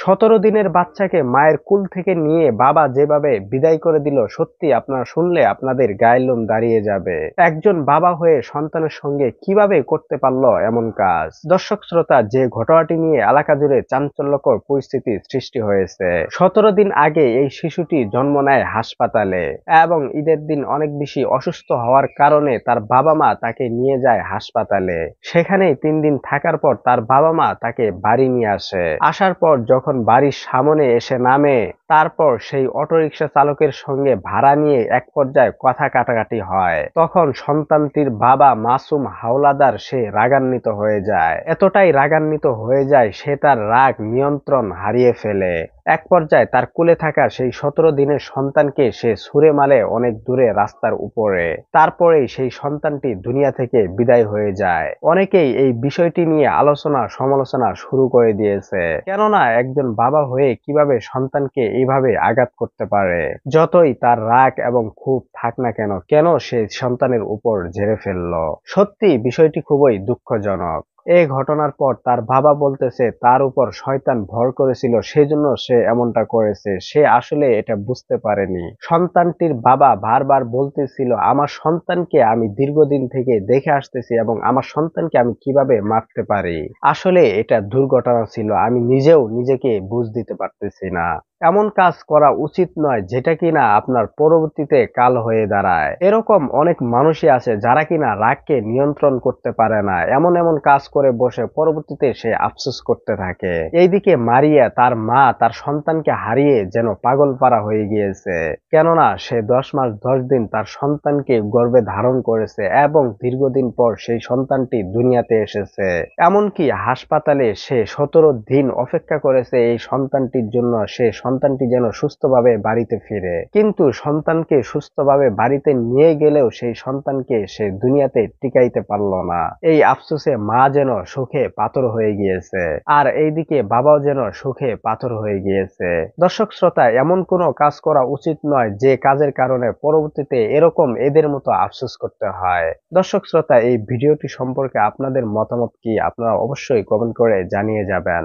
17 দিনের বাচ্চাকে মায়ের কুল থেকে নিয়ে বাবা যেভাবে বিদায় করে দিল, সত্যি আপনারা শুনলে আপনাদের গায়ের লোম দাঁড়িয়ে যাবে। একজন বাবা হয়ে সন্তানের সঙ্গে কিভাবে করতে পারলো এমন কাজ? দর্শক শ্রোতা, যে ঘটনাটি নিয়ে এলাকা জুড়ে চাঞ্চল্যকর পরিস্থিতি সৃষ্টি হয়েছে। 17 দিন আগে এই শিশুটি জন্ম নেয় হাসপাতালে এবং ঈদের দিন অনেক বেশি অসুস্থ হওয়ার কারণে তার বাবা মা তাকে নিয়ে যায় হাসপাতালে। সেখানেই 3 দিন থাকার পর তার বাবা মা তাকে বাড়ি নিয়ে আসে। আসার পর যখন বাড়ির সামনে এসে নামে, তারপর সেই অটোরিকশা চালকের সঙ্গে ভাড়া নিয়ে এক পর্যায়ে কথা কাটাকাটি হয়। তখন সন্তানটির বাবা মাসুম হাওলাদার সে রাগান্বিত হয়ে যায়। এতটাই রাগান্বিত হয়ে যায় সে তার রাগ নিয়ন্ত্রণ হারিয়ে ফেলে। এক পর্যায়ে তার কোলে থাকা সেই 17 দিনের সন্তানকে সে ছুঁড়ে মারে অনেক দূরে রাস্তার উপরে। তারপরেই সেই সন্তানটি দুনিয়া থেকে বিদায় হয়ে যায়। অনেকেই এই বিষয়টি নিয়ে আলোচনা সমালোচনা শুরু করে দিয়েছে। কেননা একজন বাবা হয়ে কিভাবে সন্তানকে এইভাবে আঘাত করতে পারে? যতই তার রাগ এবং ক্ষোভ থাক না কেন, কেন সে সন্তানের উপর ঝেড়ে ফেললো? সত্যি বিষয়টি খুবই দুঃখজনক। এই ঘটনার পর তার বাবা বলতেছে তার উপর শয়তান ভর করেছিল, সেজন্য সে এমনটা করেছে। সে আসলে এটা বুঝতে পারেনি। সন্তানটির বাবা বারবার বলতেছিল, আমার সন্তানকে আমি দীর্ঘদিন থেকে দেখে আসতেছি এবং আমার সন্তানকে আমি কিভাবে মারতে পারি। আসলে এটা দুর্ঘটনা ছিল, আমি নিজেও নিজেকে বুঝ দিতে পারতেছি না। এমন কাজ করা উচিত নয় যেটা কিনা আপনার পরবর্তীতে কাল হয়ে দাঁড়ায়। এরকম অনেক মানুষই আছে যারা কিনা রাগকে নিয়ন্ত্রণ করতে পারে না, এমন এমন কাজ করে বসে পরবর্তীতে সে আফসোস করতে থাকে। এইদিকে মারিয়া তার মা তার সন্তানকে হারিয়ে যেন পাগল পারা হয়ে গিয়েছে। কেননা সে 10 মাস 10 দিন তার সন্তানকে গর্ভে ধারণ করেছে এবং দীর্ঘদিন পর সেই সন্তানটি দুনিয়াতে এসেছে। এমনকি হাসপাতালে সে 17 দিন অপেক্ষা করেছে এই সন্তানটির জন্য, সন্তানটি যেন সুস্থভাবে বাড়িতে ফিরে। কিন্তু সন্তানকে সুস্থভাবে বাড়িতে নিয়ে গেলেও সেই সন্তানকে সে দুনিয়াতে টিকাইতে পারল না। এই আফসোসে মা যেন সুখে পাথর হয়ে গিয়েছে, আর এইদিকে বাবাও যেন সুখে পাথর হয়ে গিয়েছে। দর্শক শ্রোতা, এমন কোনো কাজ করা উচিত নয় যে কাজের কারণে পরবর্তীতে এরকম এদের মতো আফসোস করতে হয়। দর্শক শ্রোতা, এই ভিডিওটি সম্পর্কে আপনাদের মতামত কি? আপনারা অবশ্যই কমেন্ট করে জানিয়ে যাবেন।